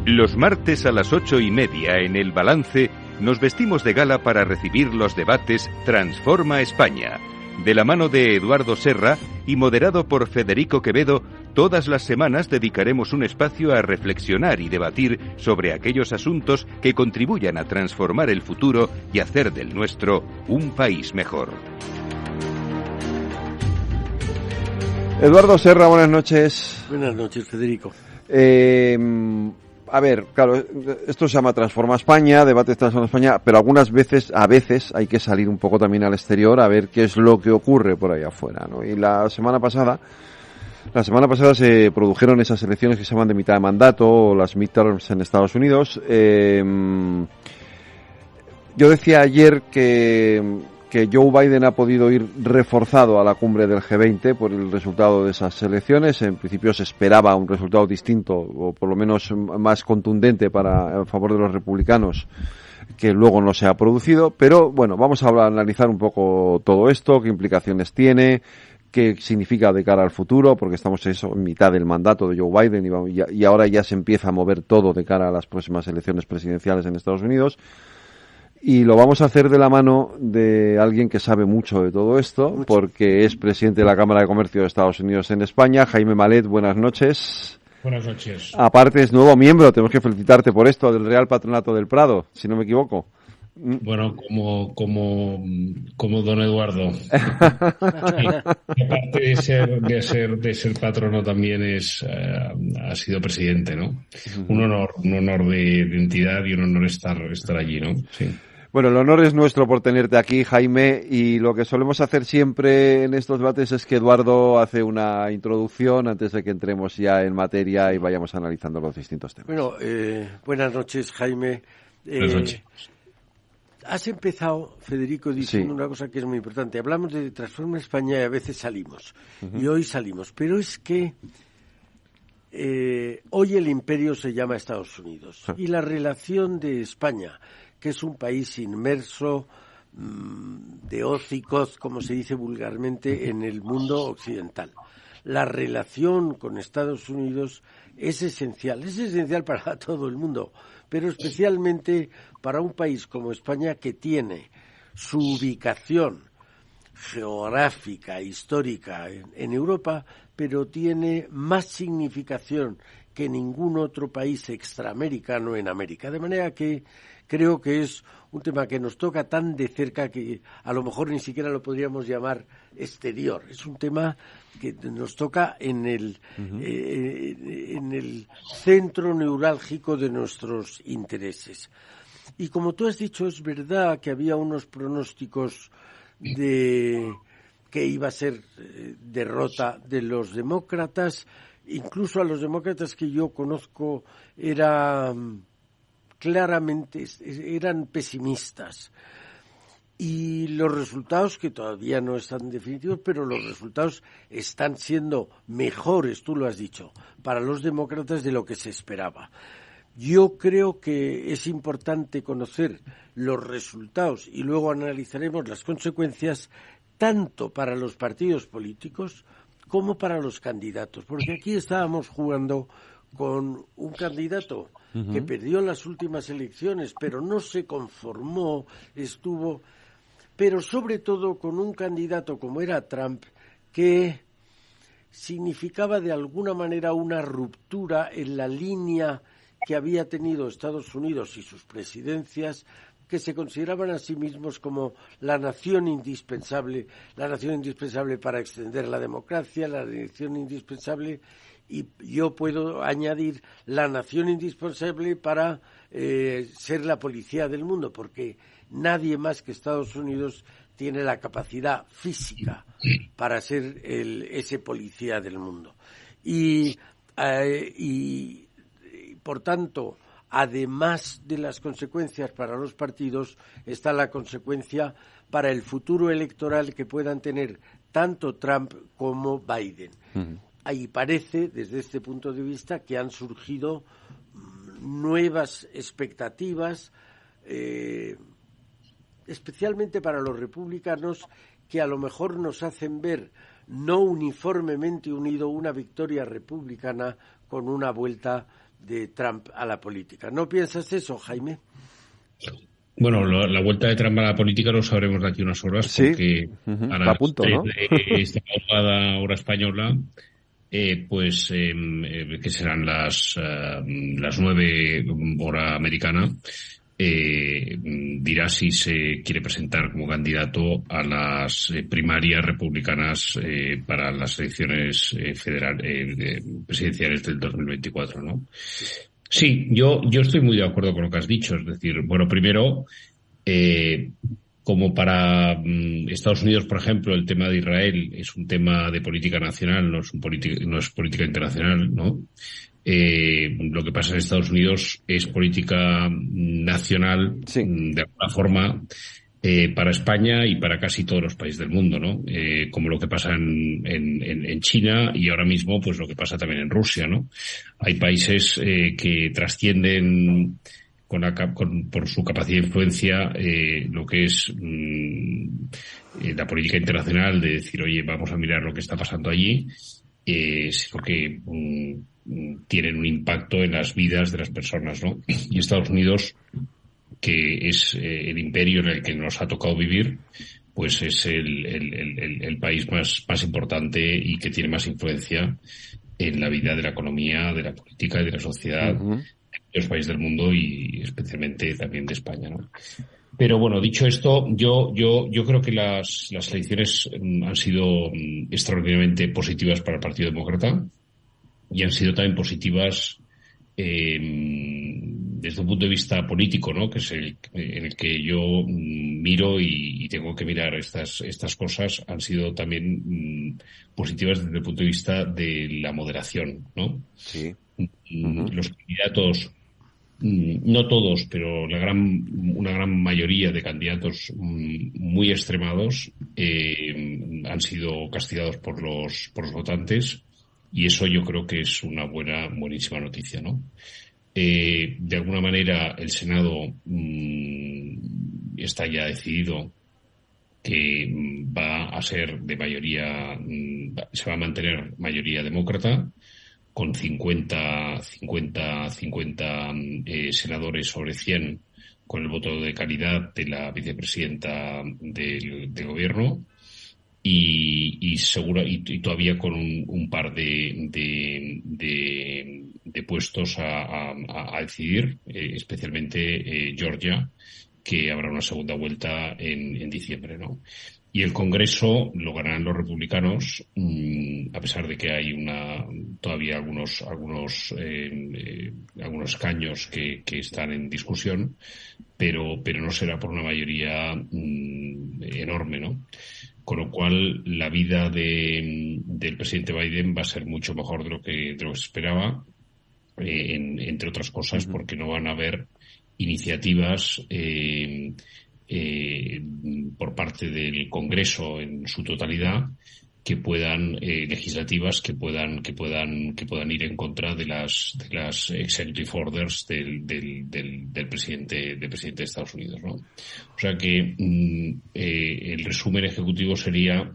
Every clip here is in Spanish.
Los martes a las 8:30 en El Balance nos vestimos de gala para recibir los debates Transforma España. De la mano de Eduardo Serra y moderado por Federico Quevedo, todas las semanas dedicaremos un espacio a reflexionar y debatir sobre aquellos asuntos que contribuyan a transformar el futuro y hacer del nuestro un país mejor. Eduardo Serra, buenas noches. Buenas noches, Federico. A ver, claro, esto se llama Transforma España, debates Transforma España, pero a veces hay que salir un poco también al exterior a ver qué es lo que ocurre por ahí afuera, ¿no? Y la semana pasada se produjeron esas elecciones que se llaman de mitad de mandato, o las midterms en Estados Unidos. Yo decía ayer que Joe Biden ha podido ir reforzado a la cumbre del G20 por el resultado de esas elecciones. En principio se esperaba un resultado distinto, o por lo menos más contundente a favor de los republicanos, que luego no se ha producido. Pero bueno, vamos a analizar un poco todo esto, qué implicaciones tiene, qué significa de cara al futuro, porque estamos en mitad del mandato de Joe Biden y ahora ya se empieza a mover todo de cara a las próximas elecciones presidenciales en Estados Unidos. Y lo vamos a hacer de la mano de alguien que sabe mucho de todo esto, porque es presidente de la Cámara de Comercio de Estados Unidos en España. Jaime Malet, buenas noches. Buenas noches. Aparte es nuevo miembro, tenemos que felicitarte por esto, del Real Patronato del Prado, si no me equivoco. Bueno, como don Eduardo. Y aparte de ser patrono también ha sido presidente, ¿no? Un honor de identidad y un honor estar allí, ¿no? Sí. Bueno, el honor es nuestro por tenerte aquí, Jaime, y lo que solemos hacer siempre en estos debates es que Eduardo hace una introducción antes de que entremos ya en materia y vayamos analizando los distintos temas. Bueno, buenas noches, Jaime. Buenas noches. Has empezado, Federico, diciendo una cosa que es muy importante. Hablamos de Transforma España y a veces salimos. Y hoy salimos. Pero es que hoy el imperio se llama Estados Unidos. Y la relación de España, que es un país inmerso de hocicos, como se dice vulgarmente, en el mundo occidental. La relación con Estados Unidos es esencial para todo el mundo, pero especialmente para un país como España, que tiene su ubicación geográfica, histórica en Europa, pero tiene más significación que ningún otro país extraamericano en América. De manera que creo que es un tema que nos toca tan de cerca que a lo mejor ni siquiera lo podríamos llamar exterior. Es un tema que nos toca en el centro neurálgico de nuestros intereses. Y como tú has dicho, es verdad que había unos pronósticos de que iba a ser derrota de los demócratas. Incluso a los demócratas que yo conozco eran pesimistas. Y los resultados, que todavía no están definitivos, pero los resultados están siendo mejores, tú lo has dicho, para los demócratas de lo que se esperaba. Yo creo que es importante conocer los resultados y luego analizaremos las consecuencias tanto para los partidos políticos como para los candidatos, porque aquí estábamos jugando con un candidato que perdió las últimas elecciones, pero no se conformó, pero sobre todo con un candidato como era Trump, que significaba de alguna manera una ruptura en la línea que había tenido Estados Unidos y sus presidencias, que se consideraban a sí mismos como la nación indispensable para extender la democracia, la nación indispensable, y yo puedo añadir la nación indispensable para ser la policía del mundo, porque nadie más que Estados Unidos tiene la capacidad física para ser ese policía del mundo. Y por tanto, además de las consecuencias para los partidos, está la consecuencia para el futuro electoral que puedan tener tanto Trump como Biden. Ahí parece, desde este punto de vista, que han surgido nuevas expectativas, especialmente para los republicanos, que a lo mejor nos hacen ver no uniformemente unido una victoria republicana con una vuelta de Trump a la política. ¿No piensas eso, Jaime? Bueno, la vuelta de Trump a la política lo sabremos de aquí unas horas, sí, porque a las 3 de esta madrugada, hora española, que serán las 9 hora americana, dirá si se quiere presentar como candidato a las primarias republicanas para las elecciones presidenciales del 2024, ¿no? Sí, yo estoy muy de acuerdo con lo que has dicho. Es decir, bueno, primero, como para Estados Unidos, por ejemplo, el tema de Israel es un tema de política nacional, no es política internacional, ¿no? Lo que pasa en Estados Unidos es política nacional, sí, de alguna forma, para España y para casi todos los países del mundo, ¿no? Como lo que pasa en China y ahora mismo, pues lo que pasa también en Rusia, ¿no? Hay países que trascienden por su capacidad de influencia lo que es la política internacional de decir, oye, vamos a mirar lo que está pasando allí, sino que tienen un impacto en las vidas de las personas, ¿no? Y Estados Unidos, que es el imperio en el que nos ha tocado vivir, pues es el país más importante y que tiene más influencia en la vida de la economía, de la política y de la sociedad de los países del mundo y especialmente también de España, ¿no? Pero bueno, dicho esto, yo creo que las elecciones han sido extraordinariamente positivas para el Partido Demócrata y han sido también positivas desde un punto de vista político, ¿no? Que es en el que yo miro y tengo que mirar estas cosas. Han sido también positivas desde el punto de vista de la moderación, ¿no? Sí. Los candidatos, no todos, pero una gran mayoría de candidatos muy extremados han sido castigados por los votantes, y eso yo creo que es una buenísima noticia, ¿no? De alguna manera el Senado está ya decidido que va a ser de mayoría, se va a mantener mayoría demócrata, con 50 senadores sobre 100 con el voto de calidad de la vicepresidenta del gobierno y todavía con un par de puestos a decidir, especialmente Georgia, que habrá una segunda vuelta en diciembre, ¿no? Y el Congreso lo ganarán los republicanos, a pesar de que hay todavía algunos escaños que están en discusión, pero no será por una mayoría enorme, ¿no? Con lo cual la vida del presidente Biden va a ser mucho mejor de lo que se esperaba, entre otras cosas, porque no van a haber iniciativas por parte del Congreso en su totalidad que puedan legislativas que puedan ir en contra de las executive orders del presidente de Estados Unidos, ¿no? O sea que el resumen ejecutivo sería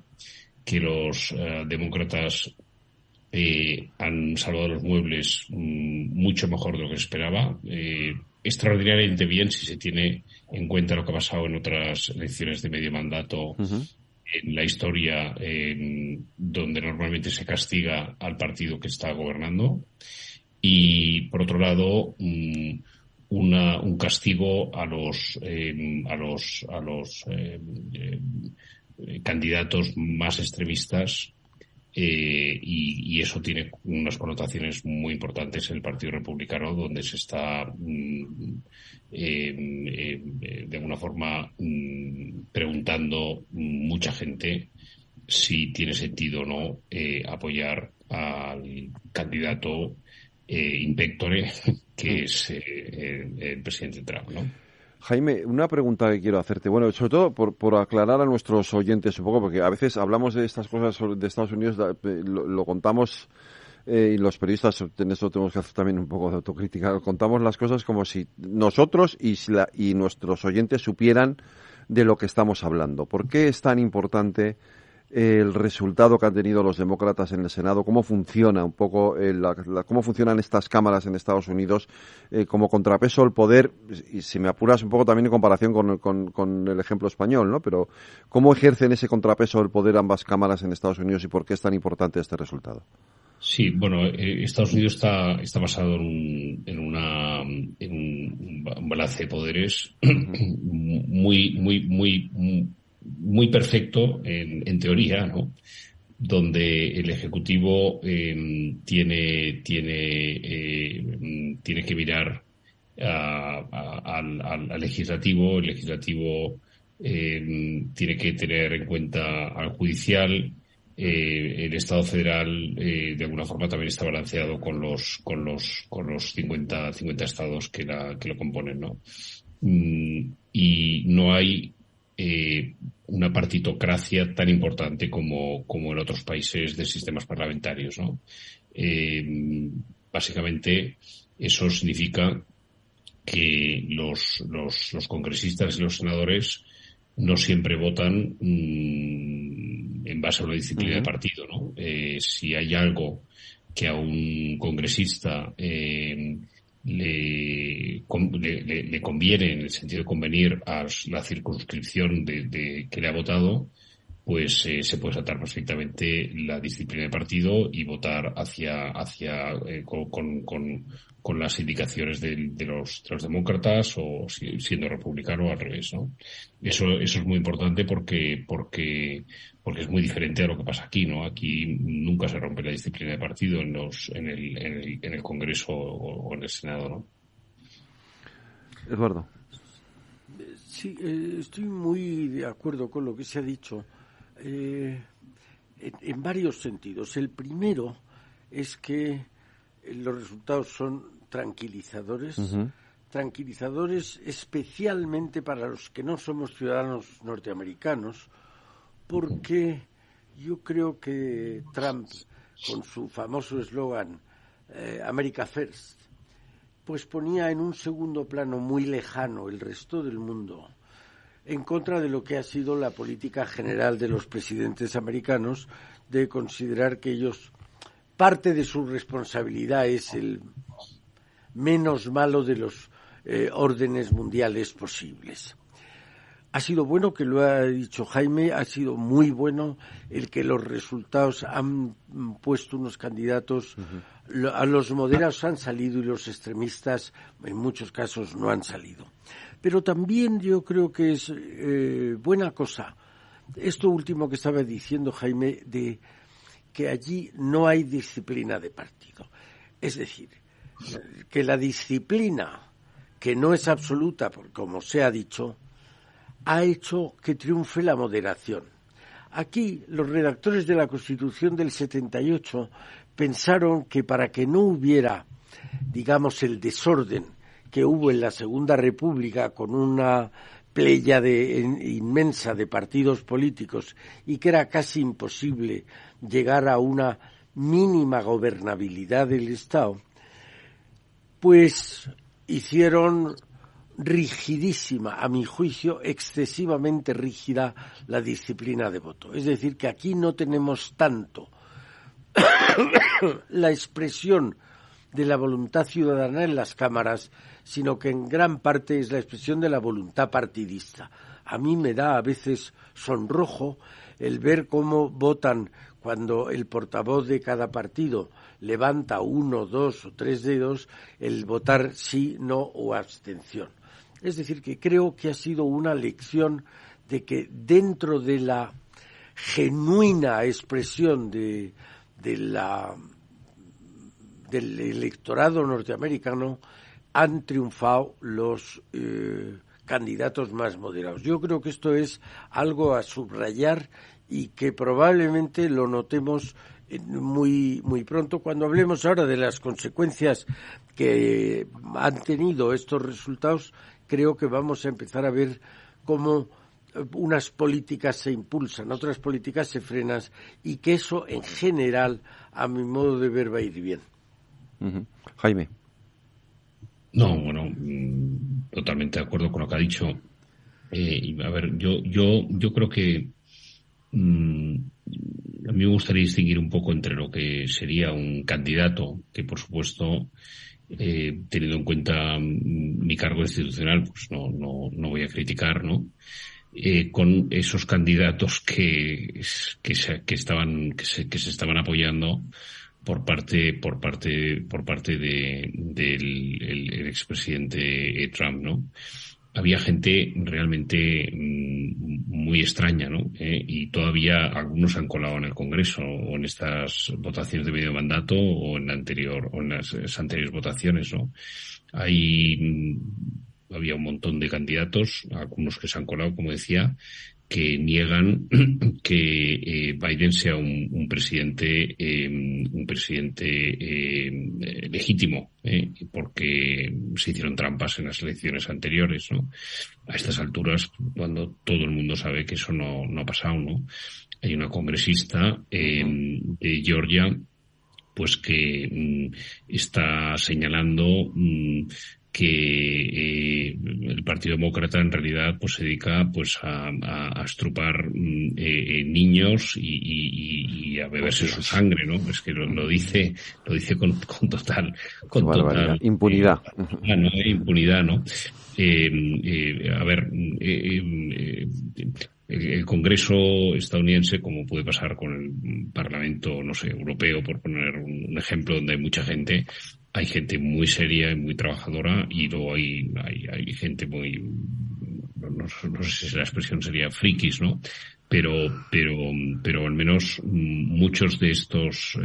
que los demócratas han salvado los muebles mucho mejor de lo que se esperaba, extraordinariamente bien si se tiene en cuenta lo que ha pasado en otras elecciones de medio mandato en la historia, donde normalmente se castiga al partido que está gobernando, y por otro lado un castigo a los candidatos más extremistas. Y eso tiene unas connotaciones muy importantes en el Partido Republicano, donde se está de alguna forma preguntando mucha gente si tiene sentido o no apoyar al candidato in pectore, que es el presidente Trump, ¿no? Jaime, una pregunta que quiero hacerte. Bueno, sobre todo por aclarar a nuestros oyentes un poco, porque a veces hablamos de estas cosas de Estados Unidos, lo contamos, y los periodistas en eso tenemos que hacer también un poco de autocrítica. Contamos las cosas como si nosotros y nuestros oyentes supieran de lo que estamos hablando. ¿Por qué es tan importante el resultado que han tenido los demócratas en el Senado, cómo funciona un poco, cómo funcionan estas cámaras en Estados Unidos como contrapeso al poder, y si me apuras un poco también en comparación con el ejemplo español, ¿no? Pero ¿cómo ejercen ese contrapeso del poder ambas cámaras en Estados Unidos y por qué es tan importante este resultado? Sí, bueno, Estados Unidos está basado en un balance de poderes muy perfecto en teoría, ¿no? Donde el ejecutivo tiene que mirar al legislativo, el legislativo tiene que tener en cuenta al judicial. El Estado federal de alguna forma también está balanceado con los 50 estados que lo componen, ¿no? Y no hay una partitocracia tan importante como en otros países de sistemas parlamentarios, ¿no? Básicamente eso significa que los congresistas y los senadores no siempre votan en base a una disciplina de partido, ¿no? Si hay algo que a un congresista le conviene, en el sentido de convenir a la circunscripción de que le ha votado, pues se puede saltar perfectamente la disciplina de partido y votar con las indicaciones de los demócratas, o siendo republicano o al revés, ¿no? Eso es muy importante porque es muy diferente a lo que pasa aquí, ¿no? Aquí nunca se rompe la disciplina de partido en el Congreso o en el Senado, ¿no? Eduardo. Sí, estoy muy de acuerdo con lo que se ha dicho en varios sentidos. El primero es que los resultados son tranquilizadores, tranquilizadores especialmente para los que no somos ciudadanos norteamericanos, porque yo creo que Trump, con su famoso eslogan America First, pues ponía en un segundo plano muy lejano el resto del mundo, en contra de lo que ha sido la política general de los presidentes americanos, de considerar que ellos, parte de su responsabilidad es el menos malo de los órdenes mundiales posibles. Ha sido bueno, que lo ha dicho Jaime, ha sido muy bueno el que los resultados han puesto unos candidatos, a los moderados han salido y los extremistas en muchos casos no han salido. Pero también yo creo que es buena cosa esto último que estaba diciendo Jaime, de que allí no hay disciplina de partido. Es decir, que la disciplina, que no es absoluta, como se ha dicho, ha hecho que triunfe la moderación. Aquí los redactores de la Constitución del 78 pensaron que para que no hubiera, digamos, el desorden que hubo en la Segunda República con una pléyade inmensa de partidos políticos y que era casi imposible llegar a una mínima gobernabilidad del Estado, pues hicieron rigidísima, a mi juicio, excesivamente rígida la disciplina de voto. Es decir, que aquí no tenemos tanto la expresión de la voluntad ciudadana en las cámaras, sino que en gran parte es la expresión de la voluntad partidista. A mí me da a veces sonrojo el ver cómo votan cuando el portavoz de cada partido levanta 1, 2 o 3 dedos, el votar sí, no o abstención. Es decir, que creo que ha sido una lección de que dentro de la genuina expresión del electorado norteamericano han triunfado los candidatos más moderados. Yo creo que esto es algo a subrayar y que probablemente lo notemos muy, muy pronto. Cuando hablemos ahora de las consecuencias que han tenido estos resultados, creo que vamos a empezar a ver cómo unas políticas se impulsan, otras políticas se frenan, y que eso, en general, a mi modo de ver, va a ir bien. Jaime. No, bueno, totalmente de acuerdo con lo que ha dicho. A ver, yo creo que a mí me gustaría distinguir un poco entre lo que sería un candidato que, por supuesto, teniendo en cuenta mi cargo institucional, pues no voy a criticar, ¿no? Con esos candidatos que se estaban apoyando por parte del el expresidente Trump, ¿no? Había gente realmente muy extraña, ¿no? Y todavía algunos han colado en el Congreso o en estas votaciones de medio mandato o en las anteriores votaciones, ¿no? Había un montón de candidatos, algunos que se han colado, como decía, que niegan que Biden sea un presidente legítimo, porque se hicieron trampas en las elecciones anteriores, ¿no? A estas alturas, cuando todo el mundo sabe que eso no ha pasado, ¿no? Hay una congresista de Georgia, pues que está señalando que el Partido Demócrata en realidad pues se dedica pues a estrupar niños y a beberse su sangre, ¿no? Es que lo dice con total impunidad. Impunidad, ¿no? A ver, el Congreso estadounidense, como puede pasar con el Parlamento, no sé, europeo, por poner un ejemplo, donde hay mucha gente, hay gente muy seria y muy trabajadora, y luego hay gente muy, no sé si la expresión sería frikis, ¿no? Pero al menos muchos de estos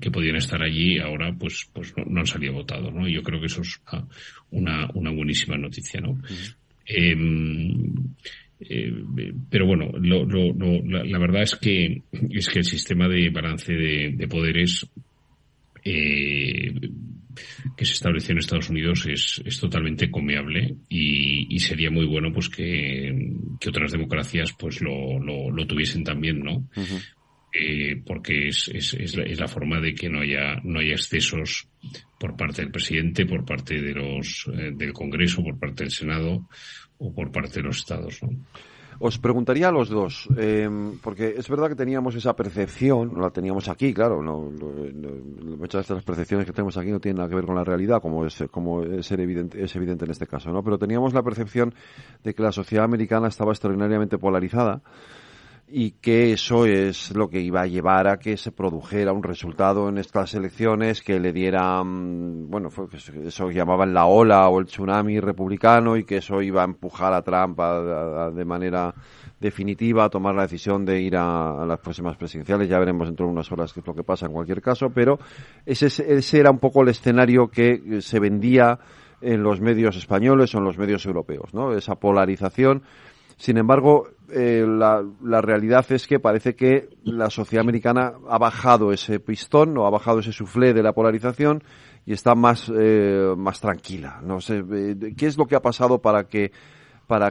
que podían estar allí ahora pues no han salido votados, ¿no? Y yo creo que eso es una buenísima noticia, ¿no? Pero bueno, la verdad es que el sistema de balance de poderes que se estableció en Estados Unidos es totalmente comiable, y sería muy bueno pues que otras democracias pues lo tuviesen también, ¿no? Uh-huh. Porque es la forma de que no haya excesos por parte del presidente, por parte de del Congreso, por parte del Senado o por parte de los estados, ¿no? Os preguntaría a los dos, porque es verdad que teníamos esa percepción, la teníamos aquí, claro, muchas de las percepciones que tenemos aquí no tienen nada que ver con la realidad, como es evidente en este caso, ¿no? Pero teníamos la percepción de que la sociedad americana estaba extraordinariamente polarizada, y que eso es lo que iba a llevar a que se produjera un resultado en estas elecciones que le diera, eso llamaban la ola o el tsunami republicano, y que eso iba a empujar a Trump de manera definitiva a tomar la decisión de ir a las próximas presidenciales. Ya veremos dentro de unas horas qué es lo que pasa en cualquier caso, pero ese era un poco el escenario que se vendía en los medios españoles o en los medios europeos, ¿no? Esa polarización. Sin embargo, la realidad es que parece que la sociedad americana ha bajado ese pistón, o ha bajado ese suflé de la polarización, y está más tranquila. No sé, ¿qué es lo que ha pasado para que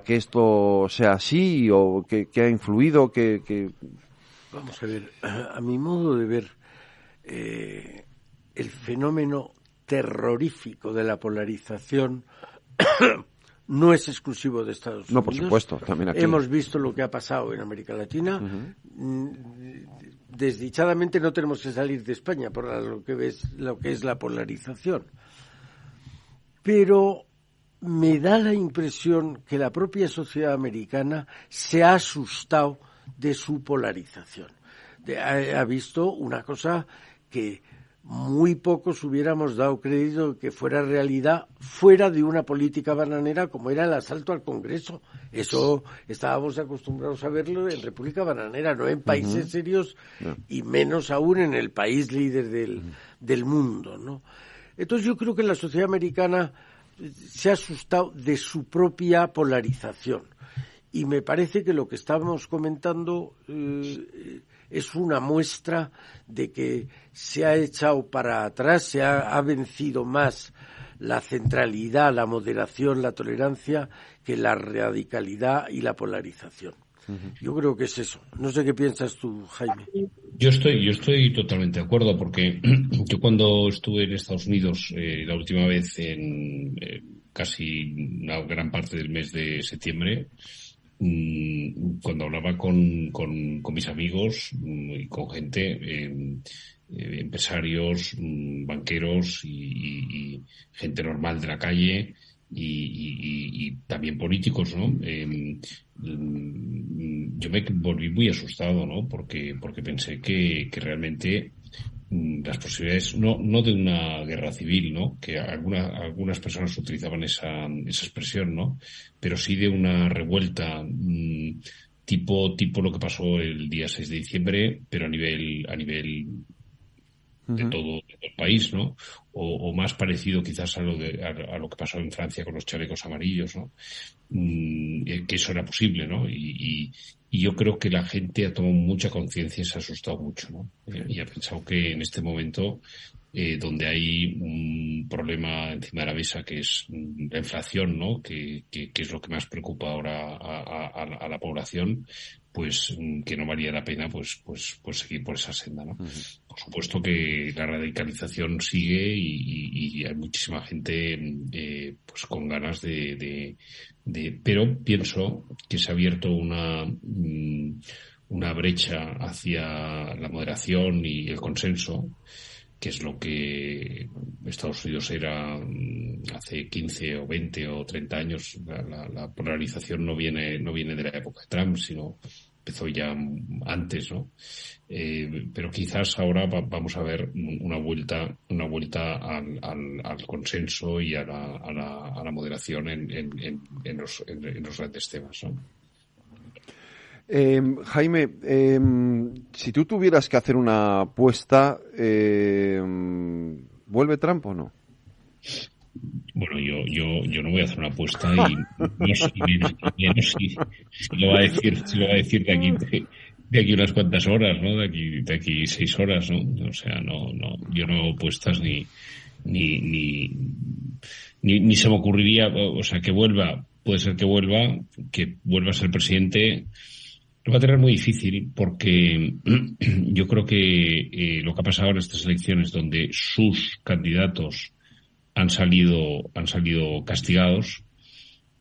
esto sea así, o qué ha influido? Vamos a ver, a mi modo de ver, el fenómeno terrorífico de la polarización no es exclusivo de Estados Unidos. No, por supuesto, también aquí. Hemos visto lo que ha pasado en América Latina. Uh-huh. Desdichadamente no tenemos que salir de España por lo que es la polarización. Pero me da la impresión que la propia sociedad americana se ha asustado de su polarización. Ha visto una cosa que muy pocos hubiéramos dado crédito que fuera realidad fuera de una política bananera como era el asalto al Congreso. Eso estábamos acostumbrados a verlo en República Bananera, no en países serios, y menos aún en el país líder del mundo, ¿no? Entonces yo creo que la sociedad americana se ha asustado de su propia polarización, y me parece que lo que estábamos comentando es una muestra de que se ha echado para atrás, se ha vencido más la centralidad, la moderación, la tolerancia, que la radicalidad y la polarización. Uh-huh. Yo creo que es eso. No sé qué piensas tú, Jaime. Yo estoy totalmente de acuerdo, porque yo cuando estuve en Estados Unidos la última vez en casi una gran parte del mes de septiembre, cuando hablaba con mis amigos y con gente, empresarios, banqueros y gente normal de la calle y también políticos, ¿no? Yo me volví muy asustado, ¿no? Porque pensé que realmente las posibilidades, no de una guerra civil, ¿no? Que algunas personas utilizaban esa expresión, ¿no? Pero sí de una revuelta, tipo lo que pasó el día 6 de diciembre, pero a nivel de todo el país, ¿no? O más parecido quizás a lo que pasó en Francia con los chalecos amarillos, ¿no? Que eso era posible, ¿no? Y yo creo que la gente ha tomado mucha conciencia y se ha asustado mucho, ¿no? Y ha pensado que en este momento, donde hay un problema encima de la mesa que es la inflación, ¿no? Que es lo que más preocupa ahora a la población, pues que no valía la pena pues seguir por esa senda, ¿no? Por supuesto que la radicalización sigue y hay muchísima gente pues con ganas pero pienso que se ha abierto una brecha hacia la moderación y el consenso, que es lo que Estados Unidos era hace 15 o 20 o 30 años. La polarización no viene de la época de Trump, sino empezó ya antes, ¿no? Pero quizás ahora vamos a ver una vuelta al consenso y a la moderación en los grandes temas, ¿no? Jaime, si tú tuvieras que hacer una apuesta, ¿vuelve Trump o no? Bueno, yo no voy a hacer una apuesta y no sé si lo va a decir de aquí unas cuantas horas, ¿no? De aquí 6 horas, ¿no? O sea, no, yo no hago apuestas ni se me ocurriría, o sea, que vuelva, puede ser que vuelva a ser presidente. Lo va a tener muy difícil porque yo creo que lo que ha pasado en estas elecciones, donde sus candidatos han salido castigados,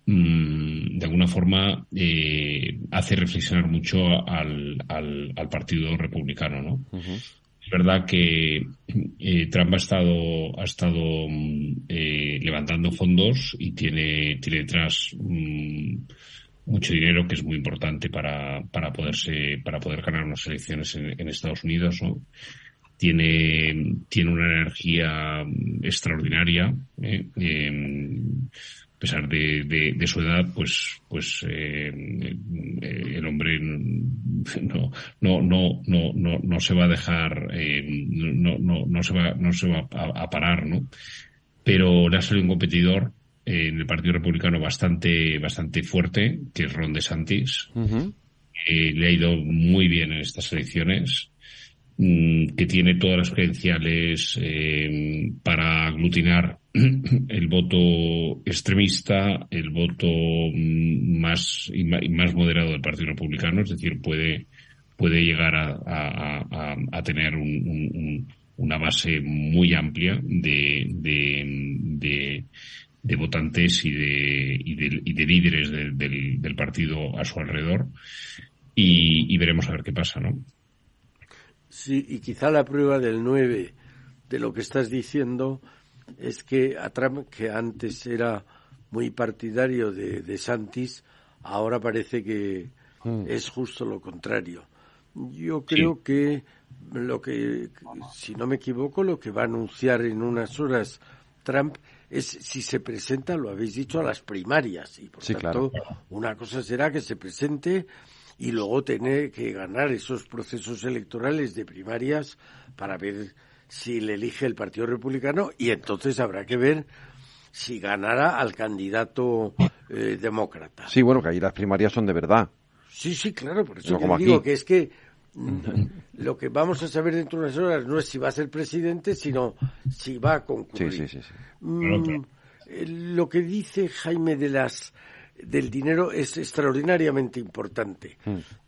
de alguna forma hace reflexionar mucho al Partido Republicano, ¿no? Uh-huh. Es verdad que Trump ha estado levantando fondos y tiene detrás mucho dinero, que es muy importante para poder ganar unas elecciones en Estados Unidos, ¿no? Tiene una energía extraordinaria, a pesar de su edad, pues el hombre no se va a dejar, no se va a parar, ¿no? Pero le ha salido un competidor en el Partido Republicano bastante fuerte, que es Ron DeSantis. Uh-huh. Le ha ido muy bien en estas elecciones, que tiene todas las credenciales para aglutinar el voto extremista, el voto más moderado del Partido Republicano, es decir, puede llegar a tener una base muy amplia de votantes y de líderes del partido a su alrededor, y veremos a ver qué pasa, ¿no? Sí, y quizá la prueba del 9 de lo que estás diciendo es que a Trump, que antes era muy partidario de DeSantis, ahora parece que es justo lo contrario. Yo creo que si no me equivoco, lo que va a anunciar en unas horas Trump es si se presenta, lo habéis dicho, a las primarias. Y por tanto, claro, una cosa será que se presente y luego tener que ganar esos procesos electorales de primarias para ver si le elige el Partido Republicano, y entonces habrá que ver si ganará al candidato demócrata. Sí, bueno, que ahí las primarias son de verdad. Sí, claro, por eso no digo que es que lo que vamos a saber dentro de unas horas no es si va a ser presidente, sino si va a concurrir. Sí. Lo que dice Jaime del dinero es extraordinariamente importante,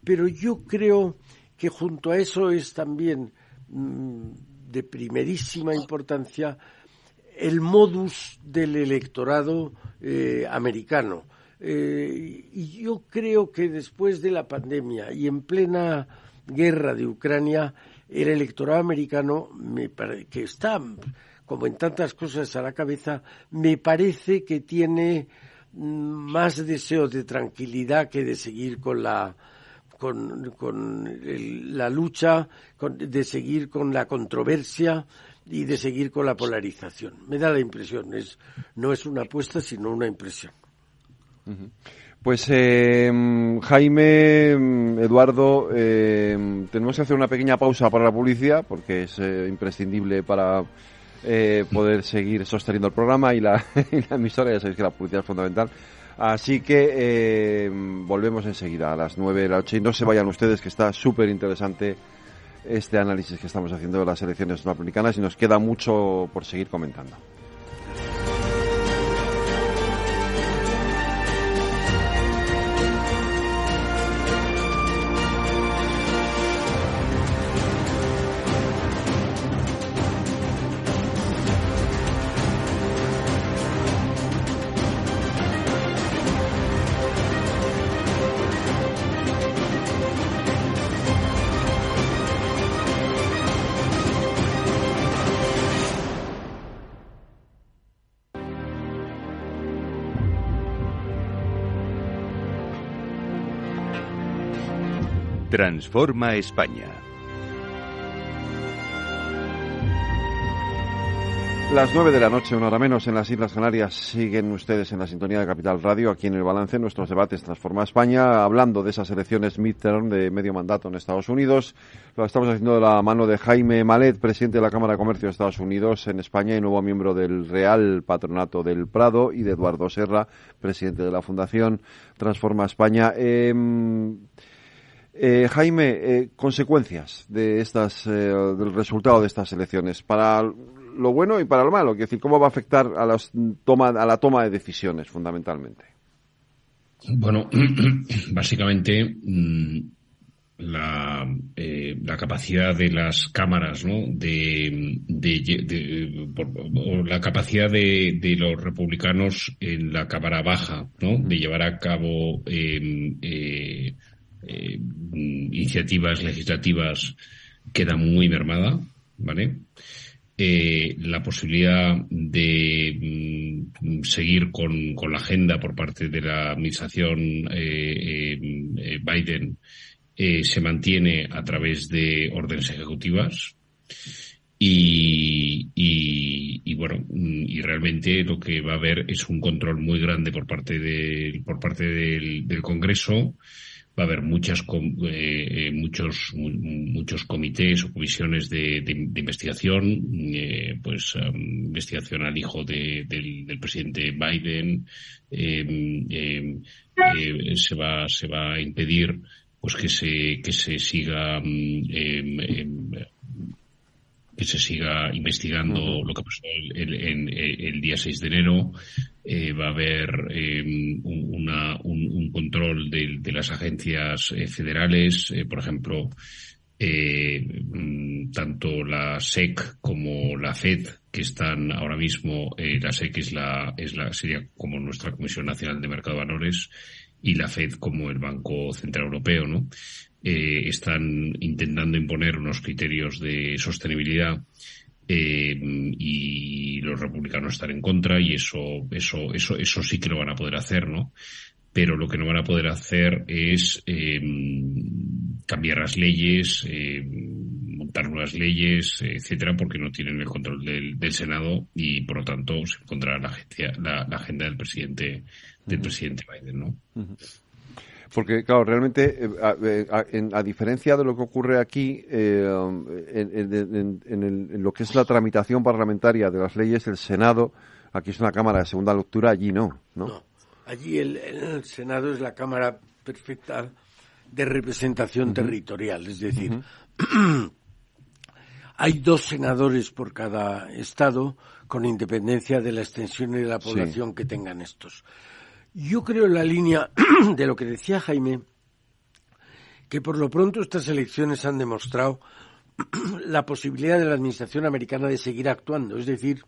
pero yo creo que junto a eso es también de primerísima importancia el modus del electorado americano. Y yo creo que después de la pandemia y en plena guerra de Ucrania, el electorado americano, que está, como en tantas cosas, a la cabeza, me parece que tiene más deseo de tranquilidad que de seguir con la lucha, de seguir con la controversia y de seguir con la polarización. Me da la impresión, no es una apuesta, sino una impresión. Pues Jaime, Eduardo, tenemos que hacer una pequeña pausa para la publicidad porque es imprescindible para poder seguir sosteniendo el programa y la emisora. Ya sabéis que la publicidad es fundamental. Así que volvemos enseguida a las 9 de la noche y no se vayan ustedes, que está súper interesante este análisis que estamos haciendo de las elecciones norteamericanas y nos queda mucho por seguir comentando. Transforma España. Las 9 de la noche, una hora menos, en las Islas Canarias. Siguen ustedes en la sintonía de Capital Radio, aquí en El Balance, nuestros debates Transforma España, hablando de esas elecciones midterm de medio mandato en Estados Unidos. Lo estamos haciendo de la mano de Jaime Malet, presidente de la Cámara de Comercio de Estados Unidos en España y nuevo miembro del Real Patronato del Prado, y de Eduardo Serra, presidente de la Fundación Transforma España. Jaime, consecuencias de del resultado de estas elecciones, para lo bueno y para lo malo, es decir, ¿cómo va a afectar a la toma de decisiones, fundamentalmente? Bueno, básicamente la capacidad de las cámaras, ¿no? O la capacidad de los republicanos en la Cámara Baja, ¿no? De llevar a cabo iniciativas legislativas queda muy mermada, ¿vale? La posibilidad de seguir con la agenda por parte de la administración Biden se mantiene a través de órdenes ejecutivas y bueno, y realmente lo que va a haber es un control muy grande por parte del Congreso. Va a haber muchos comités o comisiones de investigación, investigación al hijo del presidente Biden. Se va a impedir pues que se siga investigando lo que pasó el día 6 de enero. Va a haber un control de las agencias federales, por ejemplo, tanto la SEC como la FED, que están ahora mismo, la SEC sería como nuestra Comisión Nacional de Mercado de Valores, y la FED como el Banco Central Europeo, ¿no? Están intentando imponer unos criterios de sostenibilidad y los republicanos están en contra, y eso sí que lo van a poder hacer, ¿no? Pero lo que no van a poder hacer es cambiar las leyes, montar nuevas leyes, etcétera, porque no tienen el control del Senado y por lo tanto se encontrará la agenda del presidente Biden, ¿no? Uh-huh. Porque, claro, realmente, a diferencia de lo que ocurre aquí, en lo que es la tramitación parlamentaria de las leyes, el Senado, aquí es una Cámara de segunda lectura, allí no. No, allí el Senado es la Cámara perfecta de representación territorial, es decir, hay 2 senadores por cada estado, con independencia de la extensión y de la población que tengan estos. Yo creo, en la línea de lo que decía Jaime, que por lo pronto estas elecciones han demostrado la posibilidad de la administración americana de seguir actuando. Es decir,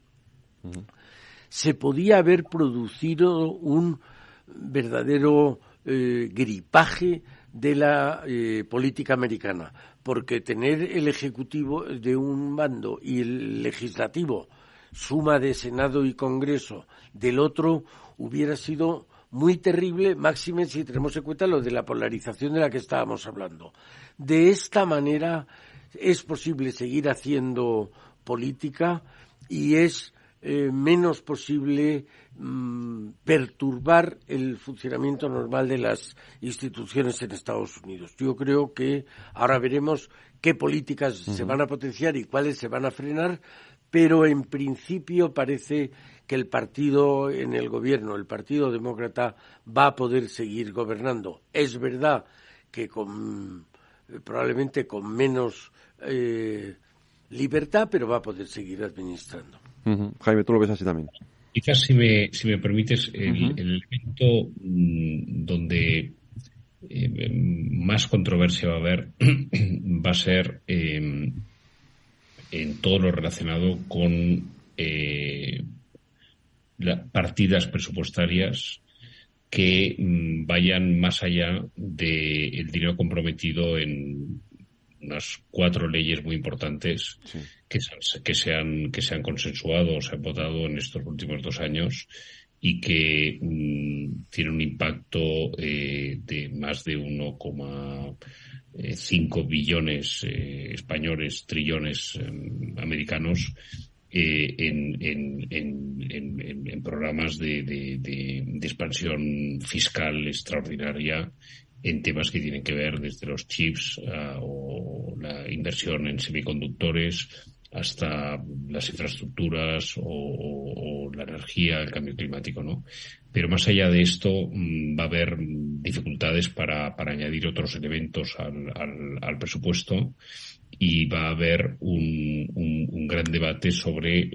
se podía haber producido un verdadero gripaje de la política americana, porque tener el Ejecutivo de un bando y el Legislativo, suma de Senado y Congreso, del otro, hubiera sido muy terrible, máxime si tenemos en cuenta lo de la polarización de la que estábamos hablando. De esta manera es posible seguir haciendo política y es menos posible perturbar el funcionamiento normal de las instituciones en Estados Unidos. Yo creo que ahora veremos qué políticas se van a potenciar y cuáles se van a frenar, pero en principio parece que el partido en el gobierno, el Partido Demócrata, va a poder seguir gobernando. Es verdad que probablemente con menos libertad, pero va a poder seguir administrando. Jaime, tú lo ves así también. Quizás, si me permites, el elemento donde más controversia va a haber va a ser en todo lo relacionado con partidas presupuestarias que vayan más allá del dinero comprometido en unas 4 leyes muy importantes que se han consensuado o se han votado en estos últimos 2 años y que tienen un impacto de más de 1,5 billones españoles, trillones americanos en programas de expansión fiscal extraordinaria en temas que tienen que ver desde los chips o la inversión en semiconductores hasta las infraestructuras o la energía, el cambio climático, ¿no? Pero más allá de esto va a haber dificultades para añadir otros elementos al presupuesto y va a haber un gran debate sobre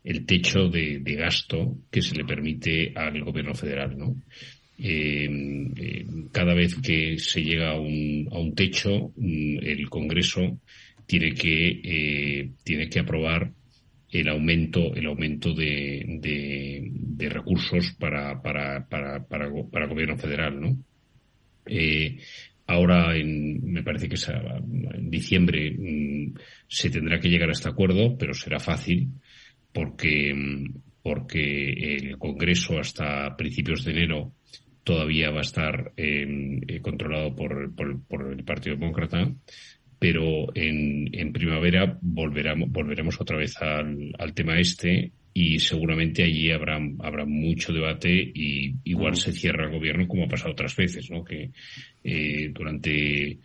el techo de gasto que se le permite al gobierno federal, ¿no? Cada vez que se llega a un techo, el Congreso tiene que aprobar el aumento de recursos para el gobierno federal, ¿no? Ahora, me parece que en diciembre se tendrá que llegar a este acuerdo, pero será fácil porque el Congreso hasta principios de enero todavía va a estar controlado por el Partido Demócrata, pero en primavera volveremos otra vez al tema y seguramente allí habrá mucho debate y igual se cierra el gobierno como ha pasado otras veces, ¿no? Que durante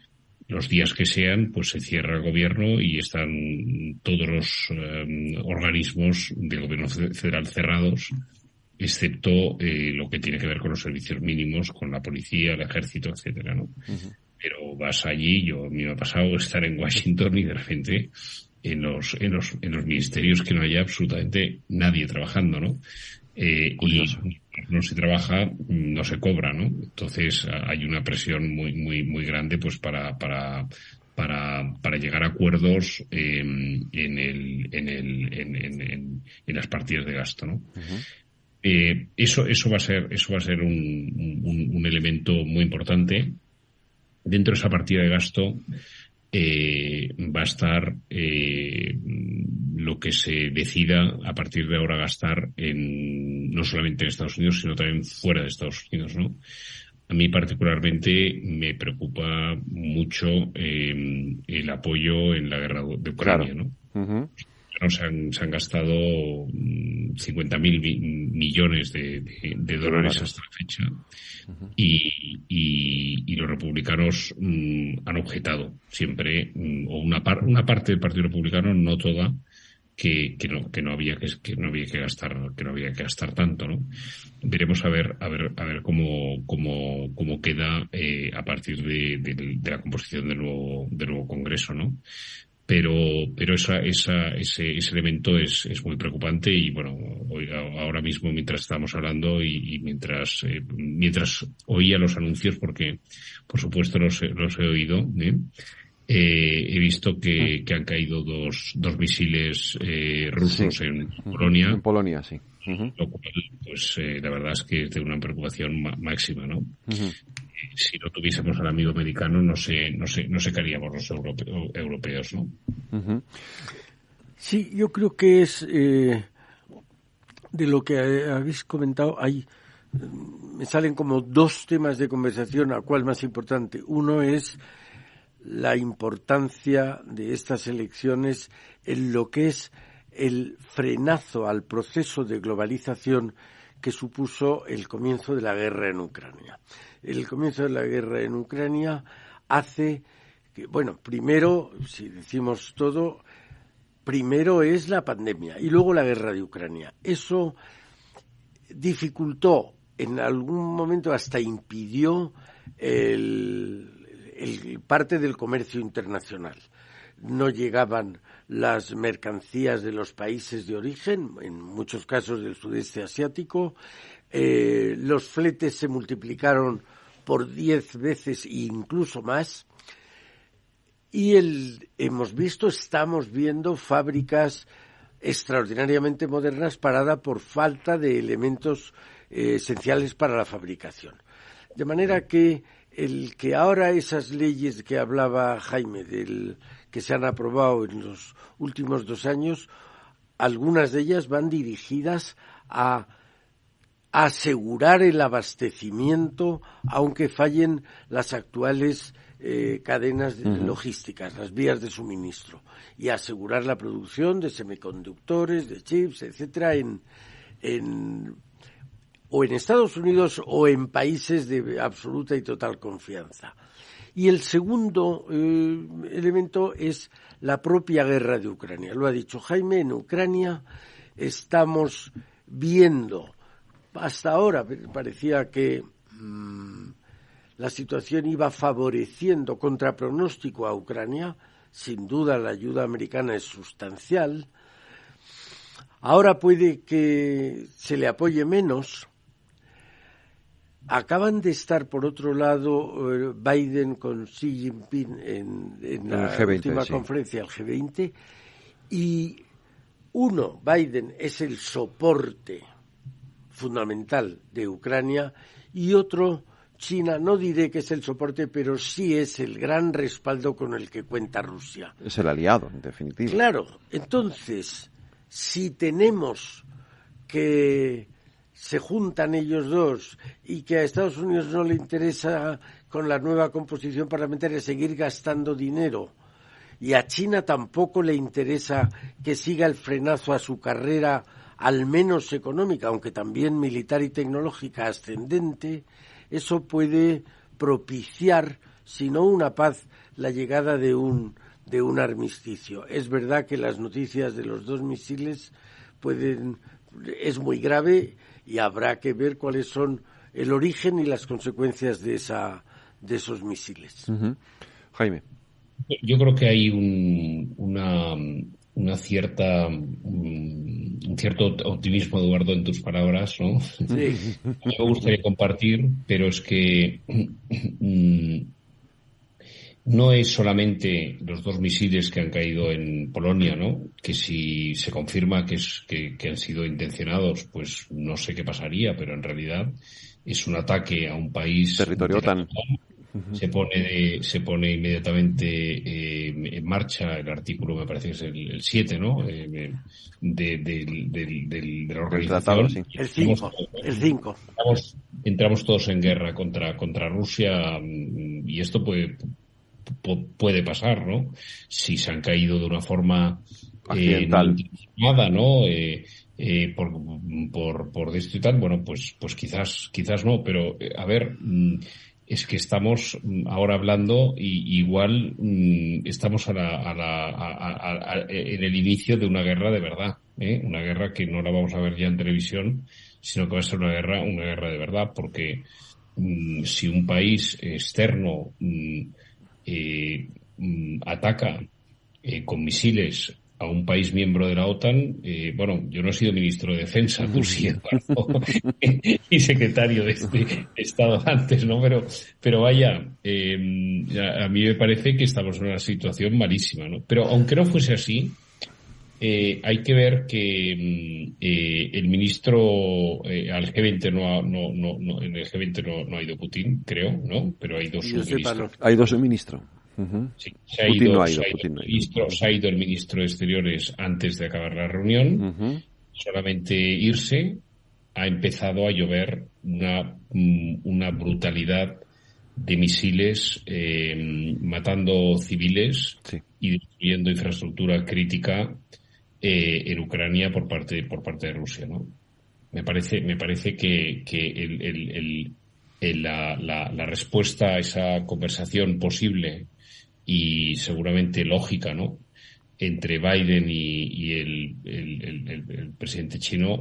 los días que sean, pues se cierra el gobierno y están todos los organismos del gobierno federal cerrados, excepto lo que tiene que ver con los servicios mínimos, con la policía, el ejército, etcétera, ¿no? Pero vas allí, a mí me ha pasado estar en Washington y de repente en los ministerios que no haya absolutamente nadie trabajando, ¿no? Y no se trabaja, no se cobra, ¿no? Entonces hay una presión muy muy muy grande, pues para llegar a acuerdos en las partidas de gasto, ¿no? Eso va a ser un elemento muy importante. Dentro de esa partida de gasto va a estar lo que se decida a partir de ahora gastar no solamente en Estados Unidos, sino también fuera de Estados Unidos, ¿no? A mí particularmente me preocupa mucho el apoyo en la guerra de Ucrania, ¿no? Se han gastado 50.000 millones de dólares hasta la fecha y los republicanos han objetado siempre, o una parte del Partido Republicano, no toda, que no había que gastar tanto, ¿no? Veremos a ver cómo queda a partir de la composición del nuevo Congreso, ¿no? Pero ese elemento es muy preocupante y bueno, ahora mismo mientras estamos hablando y mientras oía los anuncios, porque por supuesto los he oído, he visto que han caído dos misiles rusos en Polonia. En Polonia, sí. Lo cual, pues la verdad es que es de una preocupación máxima, ¿no? Si no tuviésemos al amigo americano, no sé qué haríamos los europeos, ¿no? Sí, yo creo que es de lo que habéis comentado, me salen como dos temas de conversación, ¿a cuál más importante? Uno es la importancia de estas elecciones en lo que es el frenazo al proceso de globalización que supuso el comienzo de la guerra en Ucrania. El comienzo de la guerra en Ucrania hace que, bueno, primero, si decimos todo, primero es la pandemia y luego la guerra de Ucrania. Eso dificultó, en algún momento hasta impidió el parte del comercio internacional. No llegaban las mercancías de los países de origen, en muchos casos del sudeste asiático. Los fletes se multiplicaron por 10 veces e incluso más. Y estamos viendo fábricas extraordinariamente modernas paradas por falta de elementos esenciales para la fabricación. De manera que el que ahora esas leyes que hablaba Jaime, que se han aprobado en los últimos 2 años, algunas de ellas van dirigidas a asegurar el abastecimiento, aunque fallen las actuales cadenas logísticas, las vías de suministro, y asegurar la producción de semiconductores, de chips, etcétera, o en Estados Unidos o en países de absoluta y total confianza. Y el segundo elemento es la propia guerra de Ucrania. Lo ha dicho Jaime, en Ucrania estamos viendo, hasta ahora parecía que la situación iba favoreciendo contra pronóstico a Ucrania. Sin duda la ayuda americana es sustancial. Ahora puede que se le apoye menos. Acaban de estar, por otro lado, Biden con Xi Jinping en la G20, última conferencia, el G20, y Biden es el soporte fundamental de Ucrania, y otro, China, no diré que es el soporte, pero sí es el gran respaldo con el que cuenta Rusia. Es el aliado, en definitiva. Claro, entonces, si tenemos que se juntan ellos dos y que a Estados Unidos no le interesa, con la nueva composición parlamentaria, seguir gastando dinero, y a China tampoco le interesa que siga el frenazo a su carrera, al menos económica, aunque también militar y tecnológica ascendente, eso puede propiciar, si no una paz, la llegada de un armisticio. Es verdad que las noticias de los 2 misiles es muy grave, y habrá que ver cuáles son el origen y las consecuencias de esos misiles. Jaime. Yo creo que hay un cierto optimismo, Eduardo, en tus palabras, ¿no? Sí. Me gustaría compartir, pero es que no es solamente los 2 misiles que han caído en Polonia, ¿no? Que si se confirma que han sido intencionados, pues no sé qué pasaría, pero en realidad es un ataque a un país territorio OTAN. Se pone inmediatamente en marcha el artículo, me parece que es el 7, ¿no? De la organización. Sí. El 5. Entramos todos en guerra contra Rusia, y esto puede pasar, ¿no? Si se han caído de una forma accidental, nada, ¿no? Por esto y tal, bueno, pues quizás no, pero a ver, es que estamos ahora hablando y igual estamos en el inicio de una guerra de verdad, una guerra que no la vamos a ver ya en televisión, sino que va a ser una guerra de verdad, porque si un país externo ataca con misiles a un país miembro de la OTAN, bueno, yo no he sido ministro de Defensa, tú sí, Eduardo, y secretario de Estado antes, ¿no? Pero vaya, a mí me parece que estamos en una situación malísima, ¿no? Pero aunque no fuese así, hay que ver que el ministro al G20 en el G20 no ha ido Putin, creo, ¿no? Pero ha ido su ministro. Hay dos ministros. Uh-huh. Sí, se ha ido el ministro de Exteriores antes de acabar la reunión. Uh-huh. Solamente irse ha empezado a llover una brutalidad de misiles, matando civiles, sí, y destruyendo infraestructura crítica en Ucrania por parte de Rusia, ¿no? Me parece que la respuesta a esa conversación posible y seguramente lógica, ¿no?, entre Biden y el presidente chino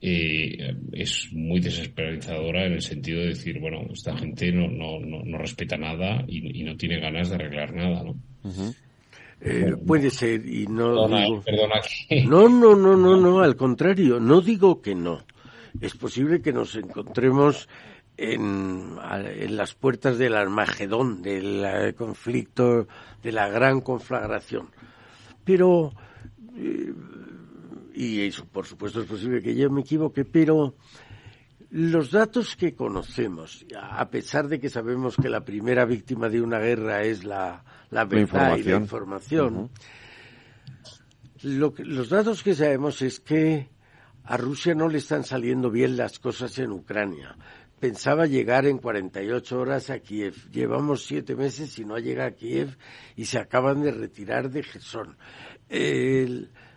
es muy desesperanzadora, en el sentido de decir, bueno, esta gente no respeta nada y no tiene ganas de arreglar nada, ¿no? Uh-huh. Puede ser, y no digo... Perdona que... No, al contrario, no digo que no. Es posible que nos encontremos en las puertas del Armagedón, del conflicto, de la gran conflagración. Pero, y eso, por supuesto, es posible que yo me equivoque, pero los datos que conocemos, a pesar de que sabemos que la primera víctima de una guerra es la verdad y la información, uh-huh, los datos que sabemos es que a Rusia no le están saliendo bien las cosas en Ucrania. Pensaba llegar en 48 horas a Kiev. Llevamos 7 meses y no llega a Kiev y se acaban de retirar de Gerson.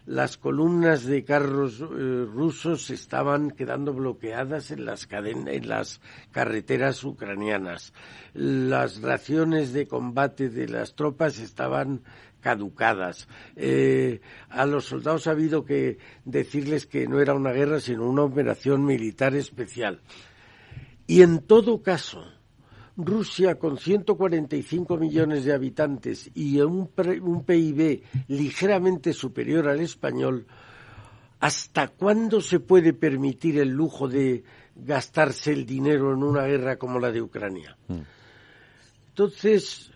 Las columnas de carros rusos estaban quedando bloqueadas en las carreteras ucranianas. Las raciones de combate de las tropas estaban caducadas. A los soldados ha habido que decirles que no era una guerra, sino una operación militar especial. Y en todo caso, Rusia, con 145 millones de habitantes y un PIB ligeramente superior al español, ¿hasta cuándo se puede permitir el lujo de gastarse el dinero en una guerra como la de Ucrania? Entonces,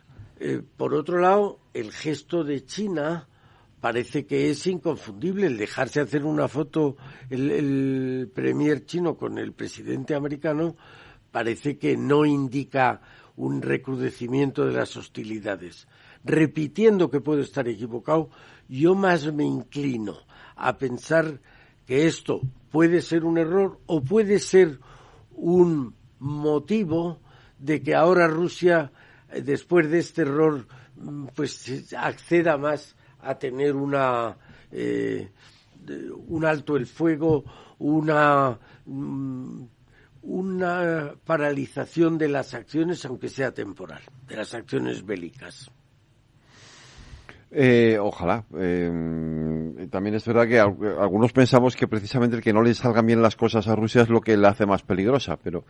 por otro lado, el gesto de China parece que es inconfundible. El dejarse hacer una foto el premier chino con el presidente americano parece que no indica un recrudecimiento de las hostilidades. Repitiendo que puedo estar equivocado, yo más me inclino a pensar que esto puede ser un error o puede ser un motivo de que ahora Rusia, después de este error, pues acceda más a tener un alto el fuego, una paralización de las acciones, aunque sea temporal, de las acciones bélicas. Ojalá. También es verdad que algunos pensamos que precisamente el que no le salgan bien las cosas a Rusia es lo que la hace más peligrosa, pero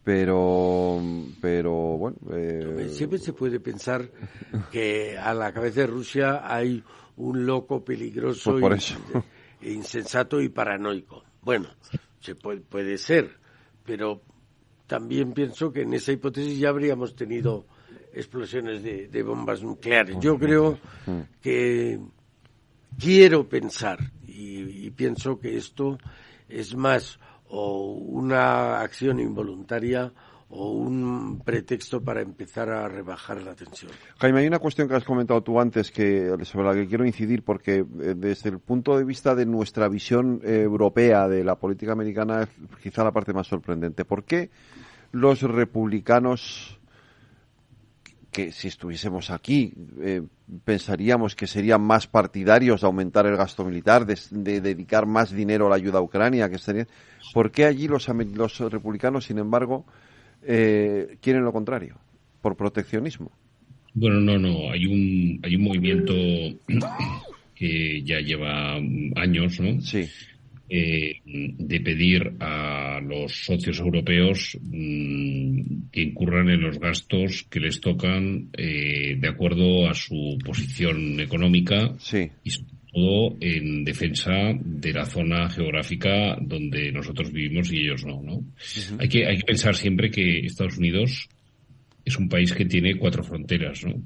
bueno. Siempre se puede pensar que a la cabeza de Rusia hay un loco peligroso, pues insensato y paranoico. Bueno, puede ser, pero también pienso que en esa hipótesis ya habríamos tenido explosiones de bombas nucleares. Yo creo que quiero pensar y pienso que esto es más o una acción involuntaria o un pretexto para empezar a rebajar la tensión. Jaime, hay una cuestión que has comentado tú antes sobre la que quiero incidir, porque desde el punto de vista de nuestra visión europea de la política americana es quizá la parte más sorprendente. ¿Por qué los republicanos, que si estuviésemos aquí pensaríamos que serían más partidarios de aumentar el gasto militar, de dedicar más dinero a la ayuda a Ucrania, ¿por qué allí los republicanos, sin embargo, quieren lo contrario, por proteccionismo? Bueno, no, hay un movimiento que ya lleva años, ¿no? Sí. De pedir a los socios europeos que incurran en los gastos que les tocan de acuerdo a su posición económica, sí, y sobre todo en defensa de la zona geográfica donde nosotros vivimos y ellos no. Uh-huh. Hay que pensar siempre que Estados Unidos es un país que tiene 4 fronteras, ¿no?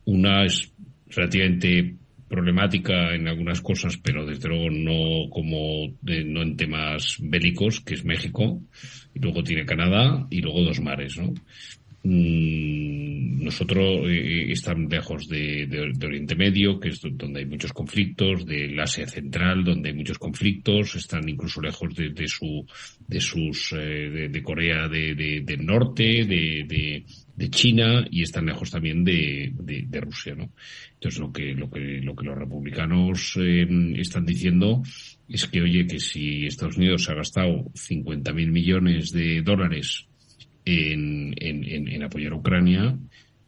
Una es relativamente problemática en algunas cosas, pero desde luego no en temas bélicos, que es México, y luego tiene Canadá y luego dos mares, ¿no? Nosotros estamos lejos de Oriente Medio, que es donde hay muchos conflictos, del Asia Central, donde hay muchos conflictos, están incluso lejos de Corea del Norte, de China, y están lejos también de Rusia, ¿no? Entonces lo que los republicanos están diciendo es que, oye, que si Estados Unidos ha gastado 50.000 millones de dólares en apoyar a Ucrania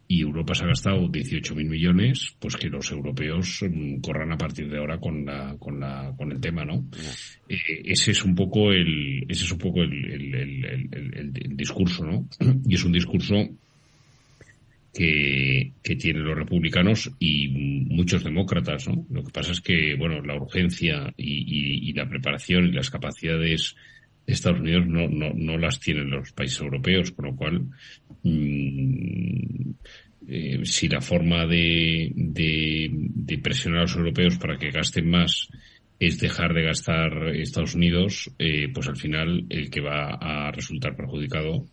y Europa se ha gastado 18.000 millones, pues que los europeos corran a partir de ahora con el tema, ¿no? Ese es un poco el discurso, ¿no? Y es un discurso que tienen los republicanos y muchos demócratas, ¿no? Lo que pasa es que, bueno, la urgencia y la preparación y las capacidades de Estados Unidos no las tienen los países europeos, con lo cual si la forma de presionar a los europeos para que gasten más es dejar de gastar Estados Unidos, pues al final el que va a resultar perjudicado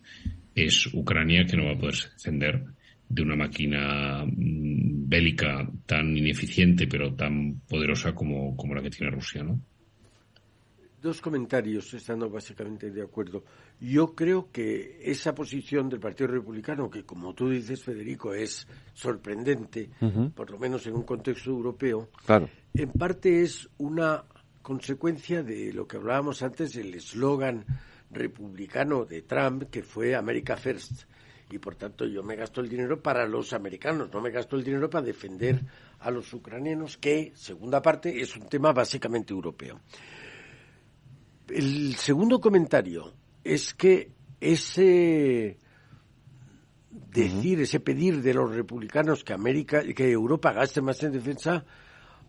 es Ucrania, que no va a poder defender de una máquina bélica tan ineficiente pero tan poderosa como la que tiene Rusia, ¿no? Dos comentarios, estando básicamente de acuerdo. Yo creo que esa posición del Partido Republicano, que como tú dices, Federico, es sorprendente, por lo menos en un contexto europeo, claro, en parte es una consecuencia de lo que hablábamos antes, el eslogan republicano de Trump, que fue America First. Y por tanto yo me gasto el dinero para los americanos, no me gasto el dinero para defender a los ucranianos, que, segunda parte, es un tema básicamente europeo. El segundo comentario es que ese pedir de los republicanos que Europa gaste más en defensa,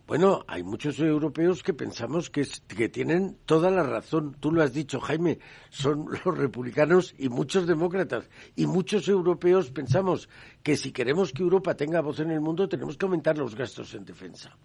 bueno, hay muchos europeos que pensamos que tienen toda la razón. Tú lo has dicho, Jaime, son los republicanos y muchos demócratas. Y muchos europeos pensamos que si queremos que Europa tenga voz en el mundo, tenemos que aumentar los gastos en defensa.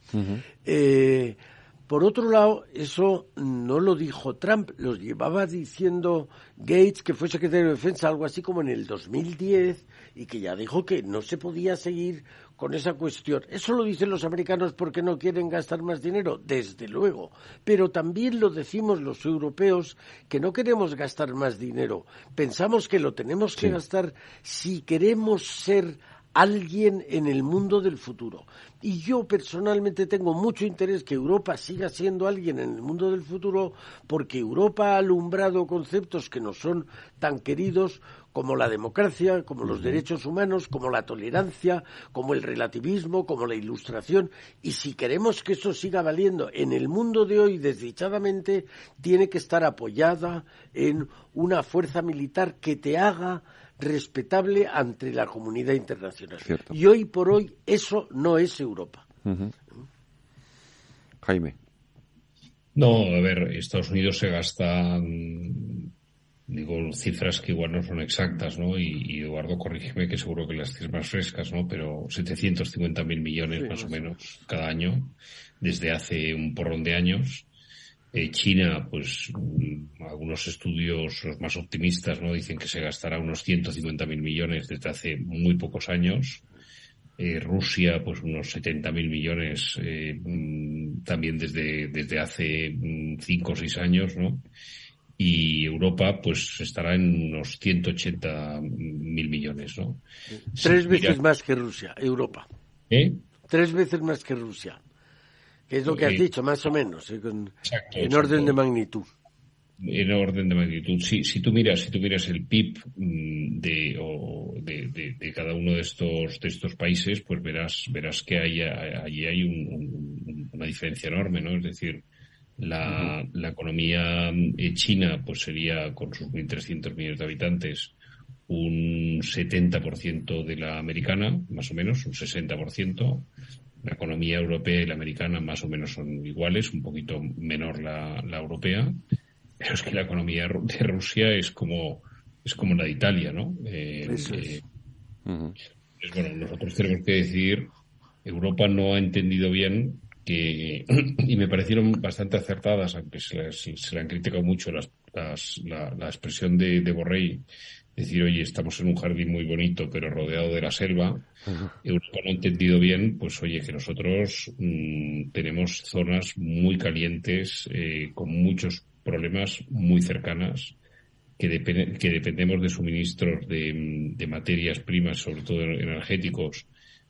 Por otro lado, eso no lo dijo Trump, lo llevaba diciendo Gates, que fue secretario de Defensa, algo así como en el 2010, y que ya dijo que no se podía seguir con esa cuestión. ¿Eso lo dicen los americanos porque no quieren gastar más dinero? Desde luego. Pero también lo decimos los europeos, que no queremos gastar más dinero. Pensamos que lo tenemos que gastar si queremos ser alguien en el mundo del futuro. Y yo personalmente tengo mucho interés que Europa siga siendo alguien en el mundo del futuro, porque Europa ha alumbrado conceptos que nos son tan queridos como la democracia, como los derechos humanos, como la tolerancia, como el relativismo, como la ilustración. Y si queremos que eso siga valiendo en el mundo de hoy, desdichadamente, tiene que estar apoyada en una fuerza militar que te haga respetable ante la comunidad internacional. Cierto. Y hoy por hoy eso no es Europa. Jaime. No, a ver, Estados Unidos se gasta, digo, cifras que igual no son exactas, ¿no? Y Eduardo, corrígeme, que seguro que las tienes más frescas, ¿no? Pero 750.000 millones más o menos cada año, desde hace un porrón de años. China, pues algunos estudios, los más optimistas, no, dicen que se gastará unos 150.000 millones desde hace muy pocos años. Rusia, pues unos 70.000 millones también desde hace 5 o 6 años, ¿no? Y Europa, pues estará en unos 180.000 millones, ¿no? 3 veces más que Rusia, Europa. 3 veces más que Rusia. Que es lo que has dicho, más o menos, exacto, en orden de magnitud. En orden de magnitud. Si tú miras el PIB de cada uno de estos países, pues verás que allí hay una diferencia enorme, ¿no? Es decir, la economía china, pues sería, con sus 1.300 millones de habitantes, un 70% de la americana, más o menos, un 60%. La economía europea y la americana más o menos son iguales, un poquito menor la europea, pero es que la economía de Rusia es como la de Italia, ¿no? Pues bueno, nosotros tenemos que decidir. Europa no ha entendido bien y me parecieron bastante acertadas, aunque se le han criticado mucho la expresión de Borrell, decir, oye, estamos en un jardín muy bonito, pero rodeado de la selva. Uh-huh. Europa no ha entendido bien, pues oye, que nosotros tenemos zonas muy calientes, con muchos problemas muy cercanas, que dependemos de suministros de materias primas, sobre todo energéticos,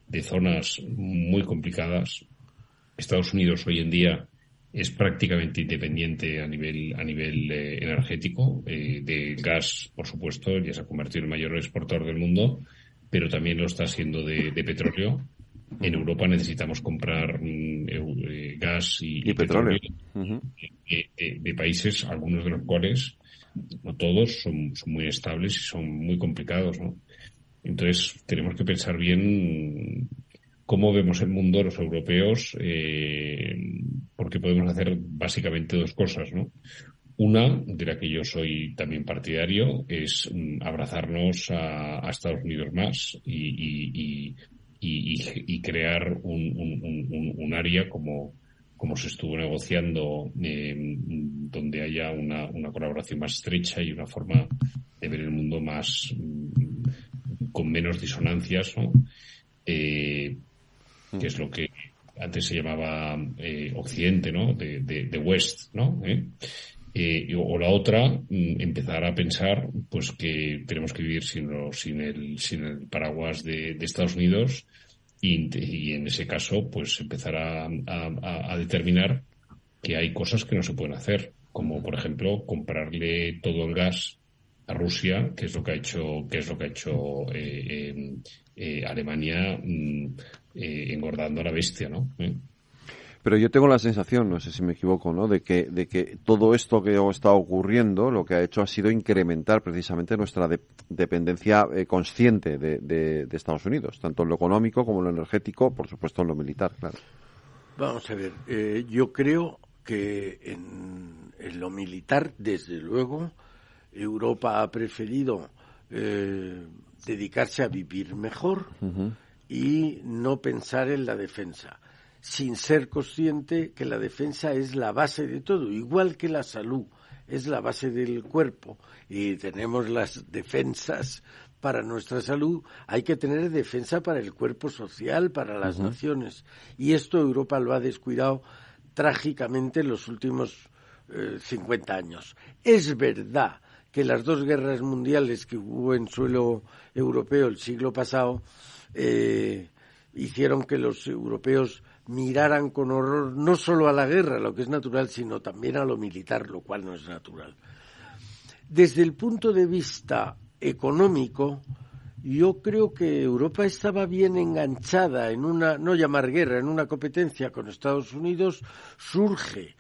de zonas muy complicadas. Estados Unidos hoy en día es prácticamente independiente a nivel energético, de gas, por supuesto, ya se ha convertido en el mayor exportador del mundo, pero también lo está siendo de petróleo. En Europa necesitamos comprar gas y petróleo uh-huh. de países, algunos de los cuales, no todos, son muy estables y son muy complicados, ¿no? Entonces tenemos que pensar bien cómo vemos el mundo los europeos, porque podemos hacer básicamente dos cosas, ¿no? Una, de la que yo soy también partidario, es abrazarnos a Estados Unidos más y crear un área como se estuvo negociando, donde haya una colaboración más estrecha y una forma de ver el mundo más con menos disonancias, ¿no? Que es lo que antes se llamaba Occidente, ¿no? De West, ¿no? O la otra, empezar a pensar pues que tenemos que vivir sin el paraguas de Estados Unidos y en ese caso pues empezar a determinar que hay cosas que no se pueden hacer, como por ejemplo comprarle todo el gas a Rusia, que es lo que ha hecho Alemania, engordando a la bestia, ¿no? Pero yo tengo la sensación, no sé si me equivoco, ¿no?, de que todo esto que está ocurriendo, lo que ha hecho ha sido incrementar precisamente nuestra dependencia consciente de Estados Unidos, tanto en lo económico como en lo energético, por supuesto en lo militar, claro. Vamos a ver, yo creo que en lo militar, desde luego, Europa ha preferido dedicarse a vivir mejor uh-huh. y no pensar en la defensa, sin ser consciente que la defensa es la base de todo, igual que la salud es la base del cuerpo y tenemos las defensas para nuestra salud, hay que tener defensa para el cuerpo social, para las uh-huh. naciones, y esto Europa lo ha descuidado trágicamente en los últimos 50 años. Es verdad que las dos guerras mundiales que hubo en suelo europeo el siglo pasado hicieron que los europeos miraran con horror no solo a la guerra, lo que es natural, sino también a lo militar, lo cual no es natural. Desde el punto de vista económico, yo creo que Europa estaba bien enganchada en una, no llamar guerra, en una competencia con Estados Unidos. Surge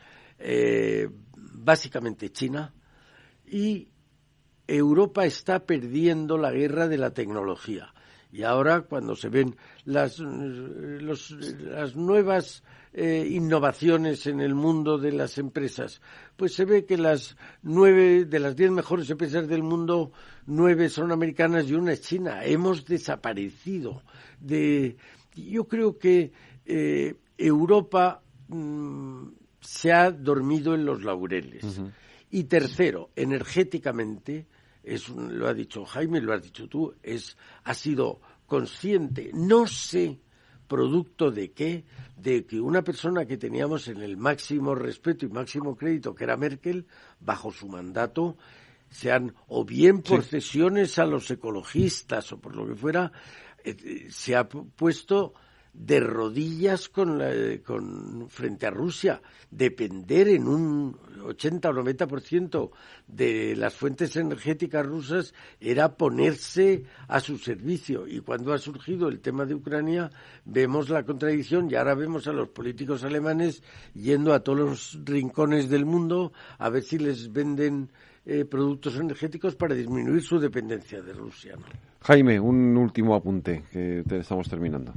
básicamente China y Europa está perdiendo la guerra de la tecnología. Y ahora, cuando se ven las nuevas innovaciones en el mundo de las empresas, pues se ve que las 9 de las 10 mejores empresas del mundo, 9 son americanas y una es china. Hemos desaparecido yo creo que Europa se ha dormido en los laureles. Uh-huh. Y tercero, energéticamente, lo ha dicho Jaime, lo has dicho tú, ha sido consciente, no sé producto de qué, de que una persona que teníamos en el máximo respeto y máximo crédito, que era Merkel, bajo su mandato, sean o bien por cesiones a los ecologistas o por lo que fuera, se ha puesto de rodillas frente a Rusia. Depender en un 80 o 90% de las fuentes energéticas rusas era ponerse a su servicio. Y cuando ha surgido el tema de Ucrania, vemos la contradicción y ahora vemos a los políticos alemanes yendo a todos los rincones del mundo a ver si les venden productos energéticos para disminuir su dependencia de Rusia, ¿no? Jaime, un último apunte, que estamos terminando.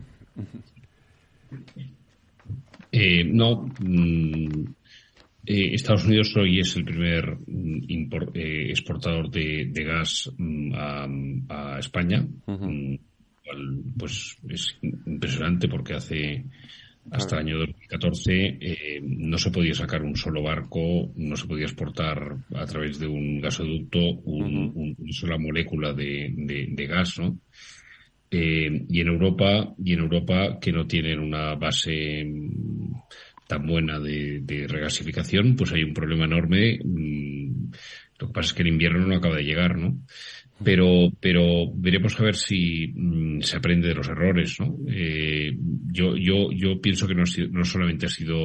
Estados Unidos hoy es el primer exportador de gas a España. Uh-huh. Pues es impresionante porque hace Hasta el año 2014 no se podía sacar un solo barco, no se podía exportar a través de un gasoducto una sola molécula de gas, ¿no? Y en Europa, que no tienen una base tan buena de regasificación, pues hay un problema enorme. Lo que pasa es que el invierno no acaba de llegar, ¿no? Pero veremos a ver si se aprende de los errores, ¿no? Yo pienso que no solamente ha sido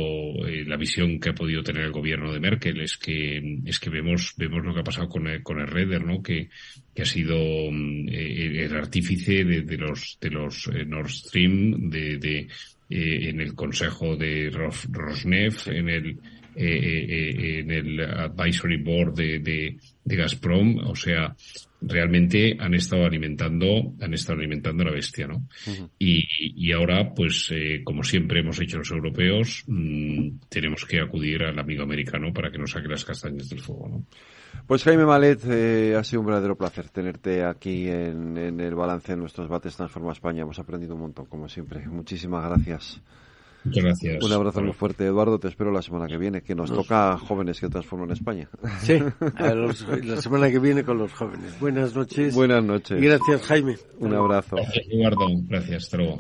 la visión que ha podido tener el gobierno de Merkel, es que vemos lo que ha pasado con el Reder, ¿no? Que ha sido el artífice de los Nord Stream, en el consejo de Rosneft, en el advisory board de Gazprom. O sea, realmente han estado alimentando la bestia, ¿no? Y ahora, pues, como siempre hemos hecho los europeos, tenemos que acudir al amigo americano para que nos saque las castañas del fuego, ¿no? Pues Jaime Malet, ha sido un verdadero placer tenerte aquí en el balance de nuestros debates Transforma España. Hemos aprendido un montón, como siempre. Muchísimas gracias. Muchas gracias. Un abrazo muy fuerte, Eduardo. Te espero la semana que viene, que nos toca jóvenes que transforman España. Sí, la semana que viene con los jóvenes. Buenas noches. Buenas noches. Y gracias, Jaime. Un abrazo. Gracias, Eduardo. Gracias. Hasta luego.